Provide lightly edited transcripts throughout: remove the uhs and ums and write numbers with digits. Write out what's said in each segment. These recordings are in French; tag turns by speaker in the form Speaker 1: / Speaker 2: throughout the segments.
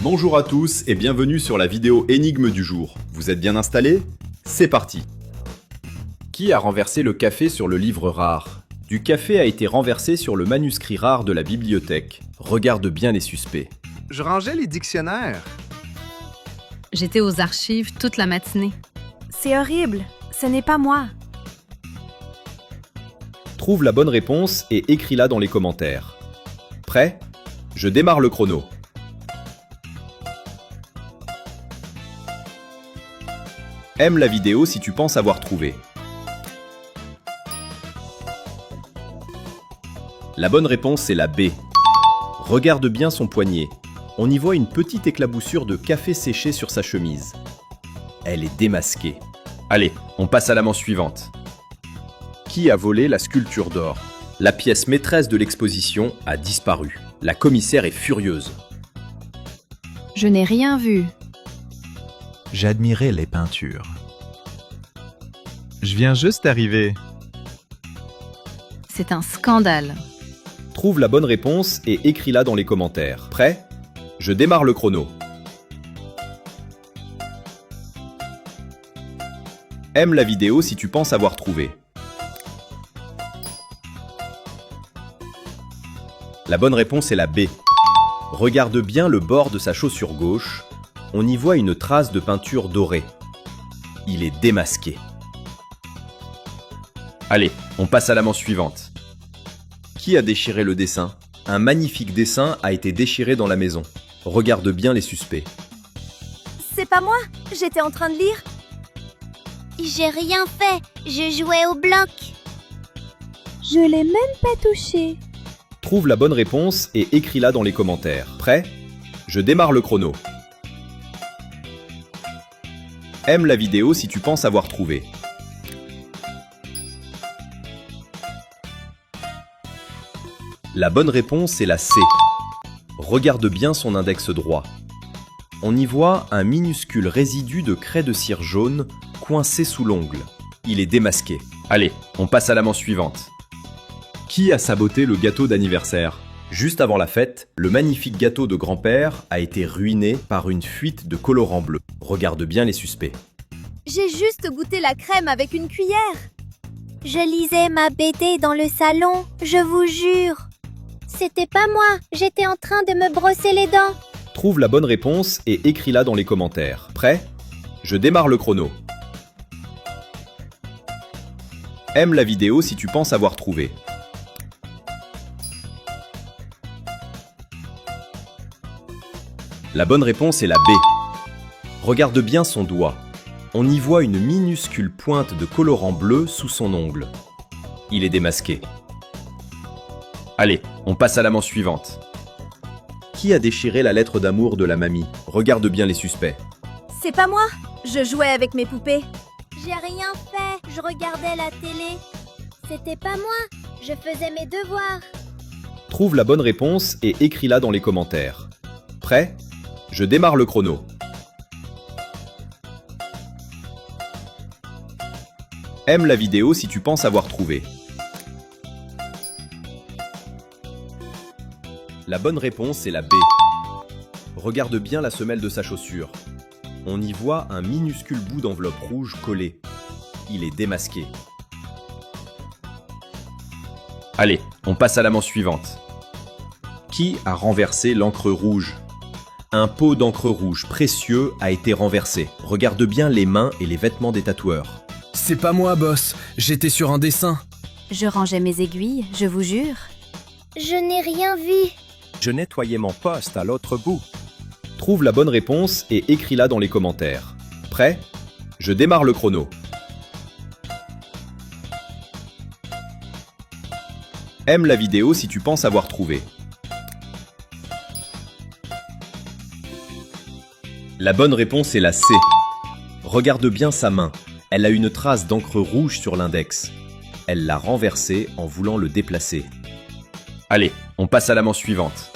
Speaker 1: Bonjour à tous et bienvenue sur la vidéo énigme du jour. Vous êtes bien installés? C'est parti! Qui a renversé le café sur le livre rare? Du café a été renversé sur le manuscrit rare de la bibliothèque. Regarde bien les suspects.
Speaker 2: Je rangeais les dictionnaires.
Speaker 3: J'étais aux archives toute la matinée.
Speaker 4: C'est horrible, ce n'est pas moi.
Speaker 1: Trouve la bonne réponse et écris-la dans les commentaires. Prêt? Je démarre le chrono. Aime la vidéo si tu penses avoir trouvé. La bonne réponse est la B. Regarde bien son poignet. On y voit une petite éclaboussure de café séché sur sa chemise. Elle est démasquée. Allez, on passe à la manche suivante. Qui a volé la sculpture d'or? La pièce maîtresse de l'exposition a disparu. La commissaire est furieuse.
Speaker 3: Je n'ai rien vu.
Speaker 5: J'admirais les peintures. Je viens juste d'arriver.
Speaker 3: C'est un scandale.
Speaker 1: Trouve la bonne réponse et écris-la dans les commentaires. Prêt? Je démarre le chrono. Aime la vidéo si tu penses avoir trouvé. La bonne réponse est la B. Regarde bien le bord de sa chaussure gauche. On y voit une trace de peinture dorée. Il est démasqué. Allez, on passe à la manche suivante. Qui a déchiré le dessin? Un magnifique dessin a été déchiré dans la maison. Regarde bien les suspects.
Speaker 4: C'est pas moi, j'étais en train de lire.
Speaker 6: J'ai rien fait, je jouais au bloc.
Speaker 4: Je l'ai même pas touché.
Speaker 1: Trouve la bonne réponse et écris-la dans les commentaires. Prêt? Je démarre le chrono. Aime la vidéo si tu penses avoir trouvé. La bonne réponse est la C. Regarde bien son index droit. On y voit un minuscule résidu de craie de cire jaune coincé sous l'ongle. Il est démasqué. Allez, on passe à la manche suivante. Qui a saboté le gâteau d'anniversaire? Juste avant la fête, le magnifique gâteau de grand-père a été ruiné par une fuite de colorant bleu. Regarde bien les suspects.
Speaker 4: J'ai juste goûté la crème avec une cuillère.
Speaker 6: Je lisais ma BD dans le salon, je vous jure. C'était pas moi, j'étais en train de me brosser les dents.
Speaker 1: Trouve la bonne réponse et écris-la dans les commentaires. Prêt? Je démarre le chrono. Aime la vidéo si tu penses avoir trouvé. La bonne réponse est la B. Regarde bien son doigt. On y voit une minuscule pointe de colorant bleu sous son ongle. Il est démasqué. Allez, on passe à la manche suivante. Qui a déchiré la lettre d'amour de la mamie? Regarde bien les suspects.
Speaker 4: C'est pas moi, je jouais avec mes poupées.
Speaker 6: J'ai rien fait, je regardais la télé. C'était pas moi, je faisais mes devoirs.
Speaker 1: Trouve la bonne réponse et écris-la dans les commentaires. Prêt? Je démarre le chrono. Aime la vidéo si tu penses avoir trouvé. La bonne réponse est la B. Regarde bien la semelle de sa chaussure. On y voit un minuscule bout d'enveloppe rouge collé. Il est démasqué. Allez, on passe à la manche suivante. Qui a renversé l'encre rouge? Un pot d'encre rouge précieux a été renversé. Regarde bien les mains et les vêtements des tatoueurs.
Speaker 7: C'est pas moi, boss. J'étais sur un dessin.
Speaker 4: Je rangeais mes aiguilles, je vous jure.
Speaker 6: Je n'ai rien vu.
Speaker 1: Je nettoyais mon poste à l'autre bout. Trouve la bonne réponse et écris-la dans les commentaires. Prêt? Je démarre le chrono. Aime la vidéo si tu penses avoir trouvé. La bonne réponse est la C. Regarde bien sa main. Elle a une trace d'encre rouge sur l'index. Elle l'a renversé en voulant le déplacer. Allez, on passe à la manche suivante.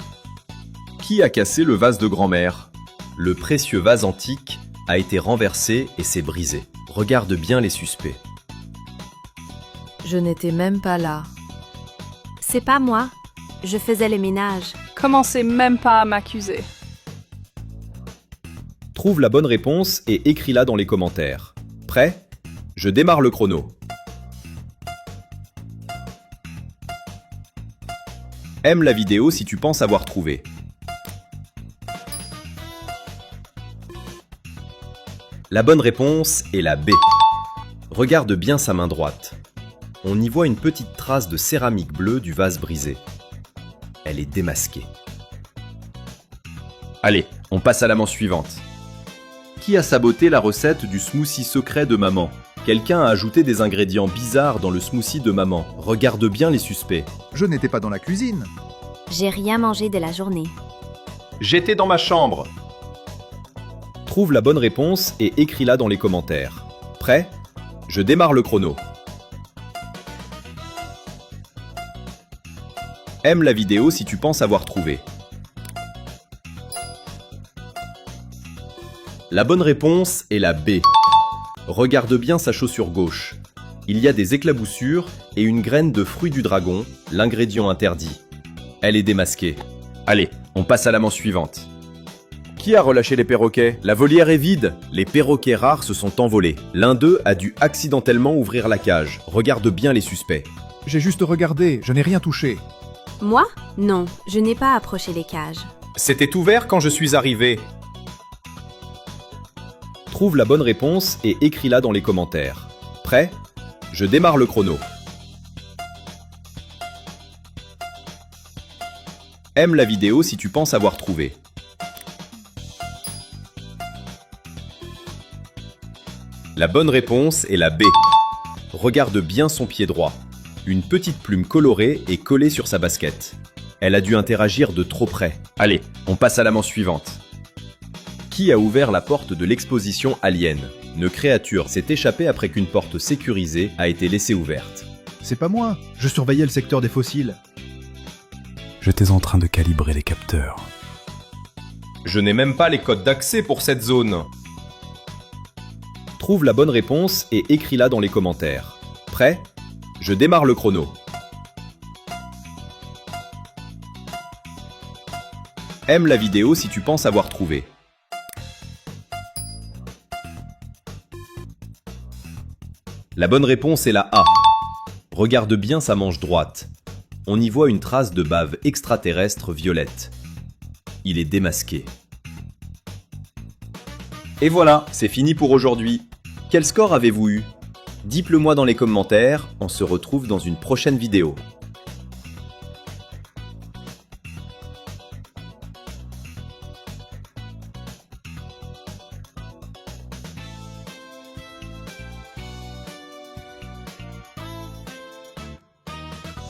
Speaker 1: Qui a cassé le vase de grand-mère? Le précieux vase antique a été renversé et s'est brisé. Regarde bien les suspects.
Speaker 4: Je n'étais même pas là. C'est pas moi, je faisais les ménages.
Speaker 8: Commencez même pas à m'accuser.
Speaker 1: Trouve la bonne réponse et écris-la dans les commentaires. Prêt? Je démarre le chrono. Aime la vidéo si tu penses avoir trouvé. La bonne réponse est la B. Regarde bien sa main droite. On y voit une petite trace de céramique bleue du vase brisé. Elle est démasquée. Allez, on passe à la manche suivante. Qui a saboté la recette du smoothie secret de maman? Quelqu'un a ajouté des ingrédients bizarres dans le smoothie de maman. Regarde bien les suspects.
Speaker 2: Je n'étais pas dans la cuisine.
Speaker 4: J'ai rien mangé de la journée.
Speaker 1: J'étais dans ma chambre. Trouve la bonne réponse et écris-la dans les commentaires. Prêt? Je démarre le chrono. Aime la vidéo si tu penses avoir trouvé. La bonne réponse est la B. Regarde bien sa chaussure gauche. Il y a des éclaboussures et une graine de fruit du dragon, l'ingrédient interdit. Elle est démasquée. Allez, on passe à la manche suivante. Qui a relâché les perroquets? La volière est vide. Les perroquets rares se sont envolés. L'un d'eux a dû accidentellement ouvrir la cage. Regarde bien les suspects.
Speaker 2: J'ai juste regardé, je n'ai rien touché.
Speaker 5: Moi? Non, je n'ai pas approché les cages.
Speaker 1: C'était ouvert quand je suis arrivé. Trouve la bonne réponse et écris-la dans les commentaires. Prêt? Je démarre le chrono. Aime la vidéo si tu penses avoir trouvé. La bonne réponse est la B. Regarde bien son pied droit. Une petite plume colorée est collée sur sa basket. Elle a dû interagir de trop près. Allez, on passe à la manche suivante. Qui a ouvert la porte de l'exposition Alien? Une créature s'est échappée après qu'une porte sécurisée a été laissée ouverte.
Speaker 2: C'est pas moi, je surveillais le secteur des fossiles.
Speaker 8: J'étais en train de calibrer les capteurs.
Speaker 1: Je n'ai même pas les codes d'accès pour cette zone. Trouve la bonne réponse et écris-la dans les commentaires. Prêt? Je démarre le chrono. Aime la vidéo si tu penses avoir trouvé. La bonne réponse est la A. Regarde bien sa manche droite. On y voit une trace de bave extraterrestre violette. Il est démasqué. Et voilà, c'est fini pour aujourd'hui. Quel score avez-vous eu? Dites-le moi dans les commentaires, on se retrouve dans une prochaine vidéo.